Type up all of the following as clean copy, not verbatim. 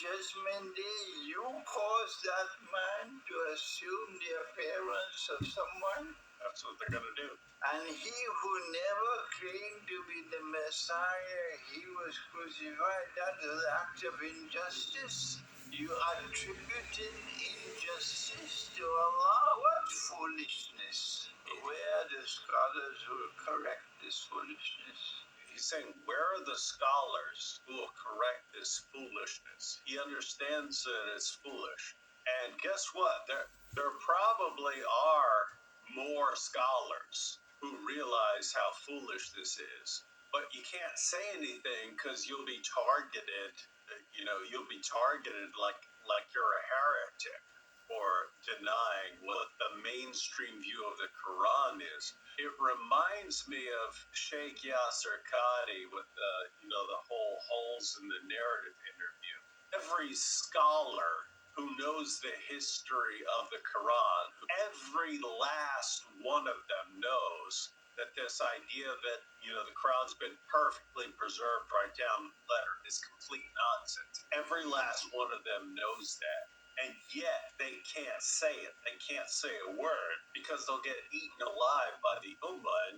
Judgment Day, you cause that man to assume the appearance of someone? That's what they're going to do. And he who never claimed to be the Messiah, he was crucified. That is an act of injustice. You attributing injustice to Allah? What foolishness! Where are the scholars who will correct this foolishness? He's saying, where are the scholars who will correct this foolishness? He understands that it's foolish. And guess what? There probably are more scholars who realize how foolish this is. But you can't say anything because you'll be targeted. You'll be targeted like you're a heretic for denying what the mainstream view of the Quran is. It reminds me of Sheikh Yasser Qadi with the whole holes in the narrative interview. Every scholar who knows the history of the Quran, every last one of them knows that this idea that, the Quran's been perfectly preserved right down letter is complete nonsense. Every last one of them knows that. And yet they can't say it. They can't say a word because they'll get eaten alive by the Ummah. And,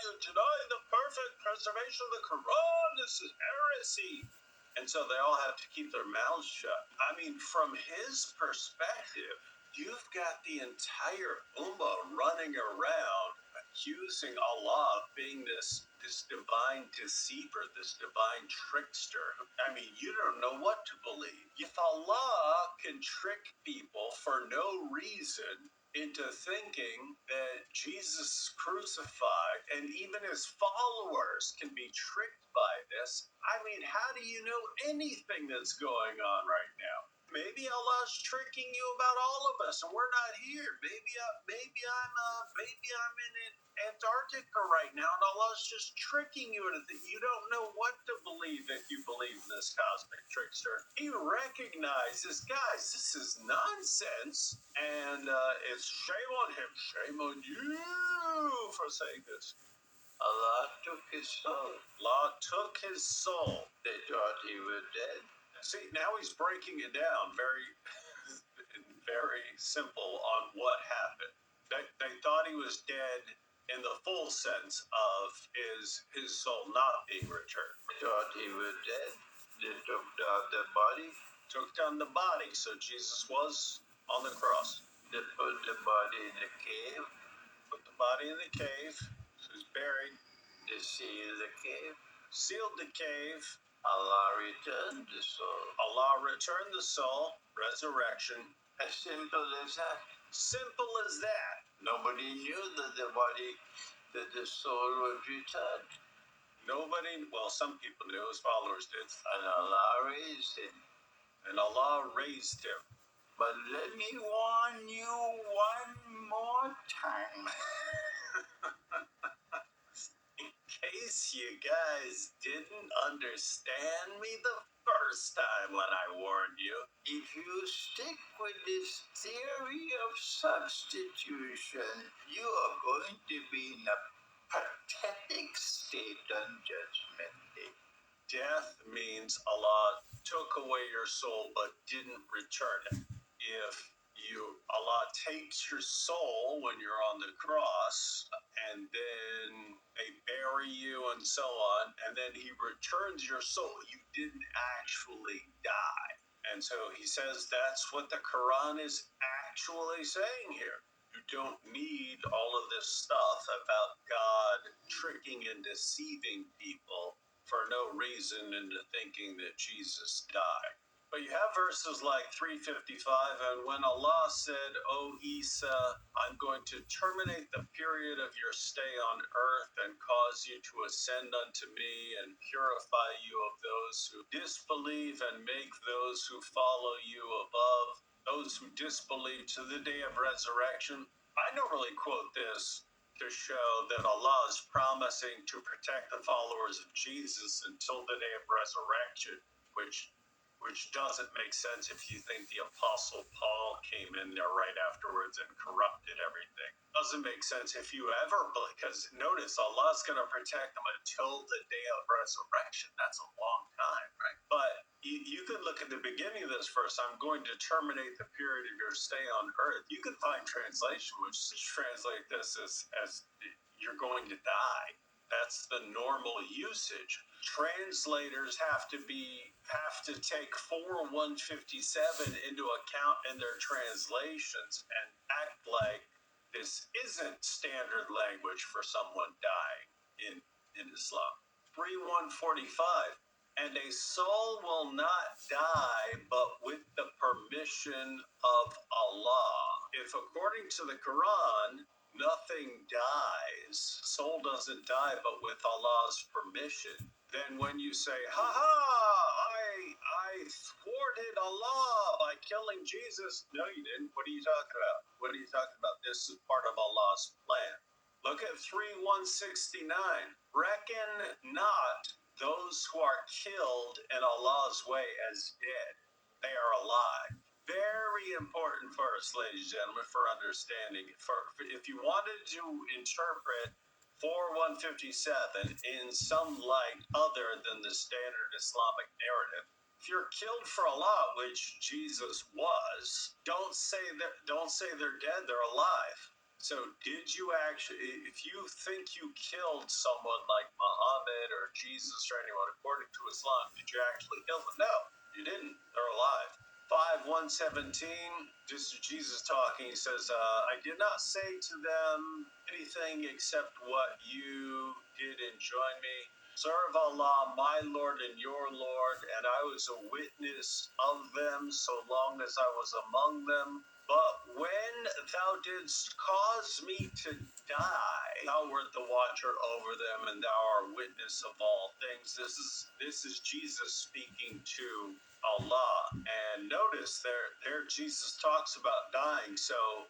you deny the perfect preservation of the Quran. This is heresy. And so they all have to keep their mouths shut. I mean, from his perspective, you've got the entire Ummah running around accusing Allah of being this divine deceiver, this divine trickster. I mean, you don't know what to believe. If Allah can trick people for no reason into thinking that Jesus is crucified, and even his followers can be tricked by this, I mean, how do you know anything that's going on right now? Maybe Allah's tricking you about all of us, and we're not here. Maybe I'm in Antarctica right now, and Allah's just tricking you into thinking. You don't know what to believe if you believe in this cosmic trickster. He recognizes, guys, this is nonsense, and it's shame on him, shame on you for saying this. Allah took his soul. Allah took his soul. They thought he was dead. See, now he's breaking it down very simple on what happened. They thought he was dead in the full sense of his soul not being returned. They thought he was dead. They took down the body. Took down the body, so Jesus was on the cross. They put the body in the cave. Put the body in the cave, so he's buried. They sealed the cave. Sealed the cave. Allah returned the soul. Allah returned the soul, resurrection. As simple as that. Simple as that. Nobody knew that the soul was returned. Some people knew, his followers did. And Allah raised him. But let me warn you one more time. In case you guys didn't understand me the first time when I warned you. If you stick with this theory of substitution, you are going to be in a pathetic state on Judgment Day. Death means Allah took away your soul but didn't return it. If Allah takes your soul when you're on the cross, and then they bury you and so on, and then he returns your soul, you didn't actually die. And so he says that's what the Quran is actually saying here. You don't need all of this stuff about God tricking and deceiving people for no reason into thinking that Jesus died. But you have verses like 355, and when Allah said, O Isa, I'm going to terminate the period of your stay on earth and cause you to ascend unto me and purify you of those who disbelieve and make those who follow you above, those who disbelieve to the day of resurrection. I normally quote this to show that Allah is promising to protect the followers of Jesus until the day of resurrection, which doesn't make sense if you think the Apostle Paul came in there right afterwards and corrupted everything. Doesn't make sense if you ever, because notice Allah's going to protect them until the day of resurrection. That's a long time, right? But You can look at the beginning of this verse. I'm going to terminate the period of your stay on earth. You can find translation which translate this as you're going to die. That's the normal usage. Translators have to take 4:157 into account in their translations and act like this isn't standard language for someone dying in Islam. 3:145. And a soul will not die but with the permission of Allah. If according to the Quran, nothing dies, soul doesn't die but with Allah's permission, then when you say, I thwarted Allah by killing Jesus, no you didn't. What are you talking about? What are you talking about? This is part of Allah's plan. Look at 3:169. Reckon not those who are killed in Allah's way as dead. They are alive. Very important verse, ladies and gentlemen, for understanding. If you wanted to interpret 4:157 in some light other than the standard Islamic narrative, if you're killed for Allah, which Jesus was, don't say they're dead, they're alive. So did you actually, if you think you killed someone like Muhammad or Jesus or anyone according to Islam, did you actually kill them? No, you didn't. They're alive. 5:117, this is Jesus talking. He says, I did not say to them anything except what you did enjoin me. Serve Allah, my Lord and your Lord, and I was a witness of them so long as I was among them. But when thou didst cause me to die, thou wert the watcher over them, and thou art witness of all things. This is Jesus speaking to Allah. And notice there Jesus talks about dying. So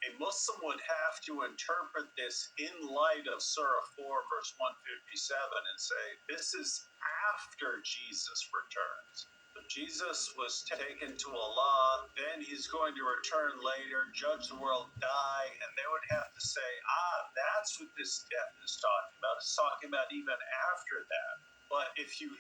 a Muslim would have to interpret this in light of Surah 4, verse 157, and say, this is after Jesus returns. Jesus was taken to Allah, then he's going to return later, judge the world, die, and they would have to say, that's what this death is talking about. It's talking about even after that. But if you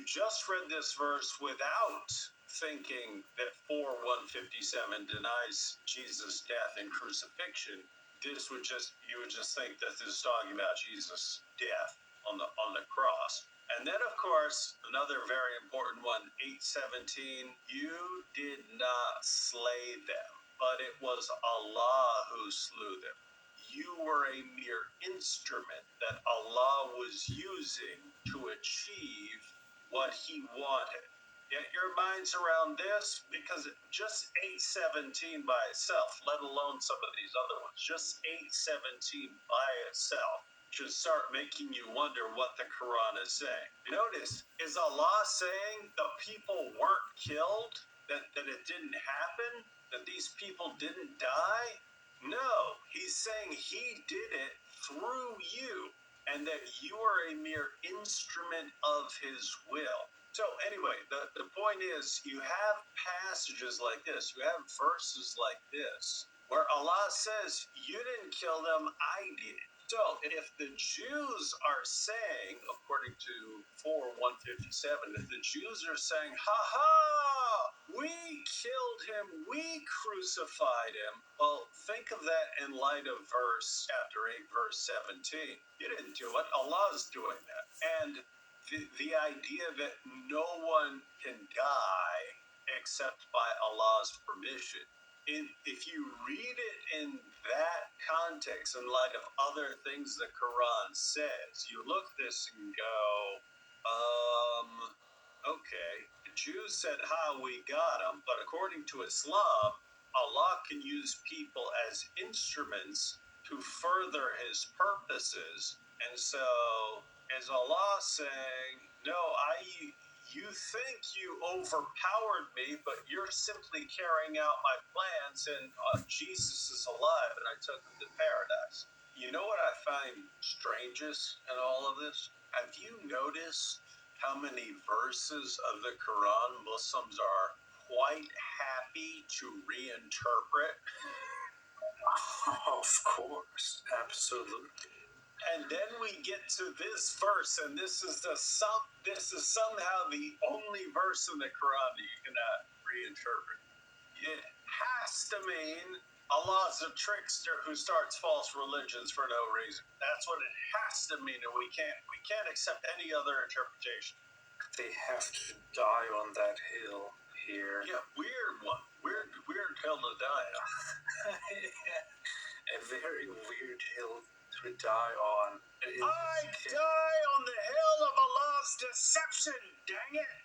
just read this verse without thinking that 4:157 denies Jesus' death and crucifixion, you would just think that this is talking about Jesus' death on the cross. And then, of course, another very important one, 8:17, you did not slay them, but it was Allah who slew them. You were a mere instrument that Allah was using to achieve what he wanted. Get your minds around this, because just 8:17 by itself, let alone some of these other ones, just 8:17 by itself should start making you wonder what the Quran is saying. Notice, is Allah saying the people weren't killed? That it didn't happen? That these people didn't die? No, he's saying he did it through you, and that you are a mere instrument of his will. So anyway, the point is, you have passages like this, you have verses like this, where Allah says, you didn't kill them, I did. So, if the Jews are saying, according to 4:157, if the Jews are saying, we killed him, we crucified him, well, think of that in light of chapter 8, verse 17. You didn't do it, Allah's doing that. And the idea that no one can die except by Allah's permission, if you read it in that context, in light of other things the Quran says, you look at this and go, okay, the Jews said, we got them, but according to Islam, Allah can use people as instruments to further his purposes. And so, is Allah saying, no, you think you overpowered me, but you're simply carrying out my plans, and Jesus is alive, and I took him to paradise. You know what I find strangest in all of this? Have you noticed how many verses of the Quran Muslims are quite happy to reinterpret? Of course, absolutely. And then we get to this verse, and this is somehow the only verse in the Quran that you cannot reinterpret. It has to mean Allah's a trickster who starts false religions for no reason. That's what it has to mean, and we can't accept any other interpretation. They have to die on that hill here. Yeah, weird one. Weird hill to die on. A very weird hill to die on. I die on the hill of Allah's deception, dang it!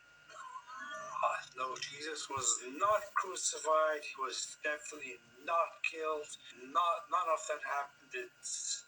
No, Jesus was not crucified. He was definitely not killed. None of that happened. It's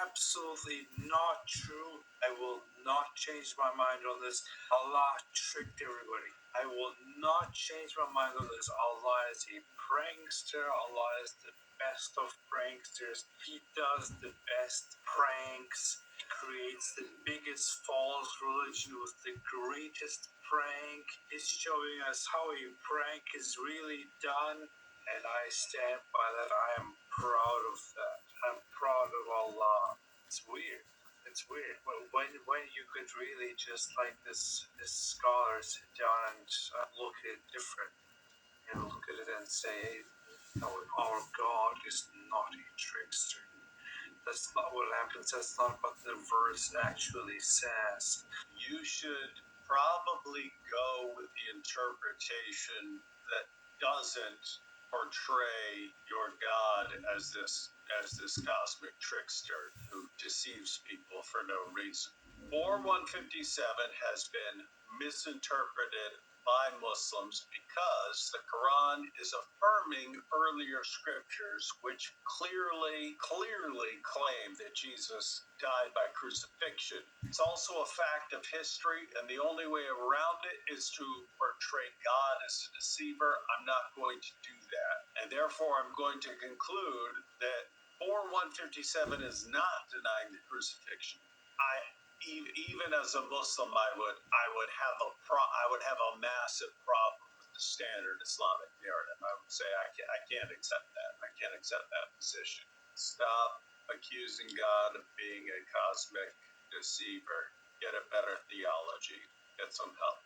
absolutely not true. I will not change my mind on this. Allah tricked everybody. I will not change my mind on this. Allah is a prankster. Allah is the best of pranksters. He does the best pranks. He creates the biggest false religion with the greatest prank. He's showing us how a prank is really done, and I stand by that. I am proud of that. I'm proud of Allah. It's weird. It's weird. When you could really just like this scholar sit down and look at it different, look at it and say, hey, no, our God is not a trickster. That's not what happens. That's not what the verse actually says. You should probably go with the interpretation that doesn't portray your God as this cosmic trickster who deceives people for no reason. 4157 has been misinterpreted by Muslims because the Quran is affirming earlier scriptures which clearly claim that Jesus died by crucifixion. It's also a fact of history, and the only way around it is to portray God as a deceiver. I'm not going to do that, and therefore I'm going to conclude that 4157 is not denying the crucifixion. Even as a Muslim, I would have a massive problem with the standard Islamic narrative. I would say I can't accept that. I can't accept that position. Stop accusing God of being a cosmic deceiver. Get a better theology. Get some help.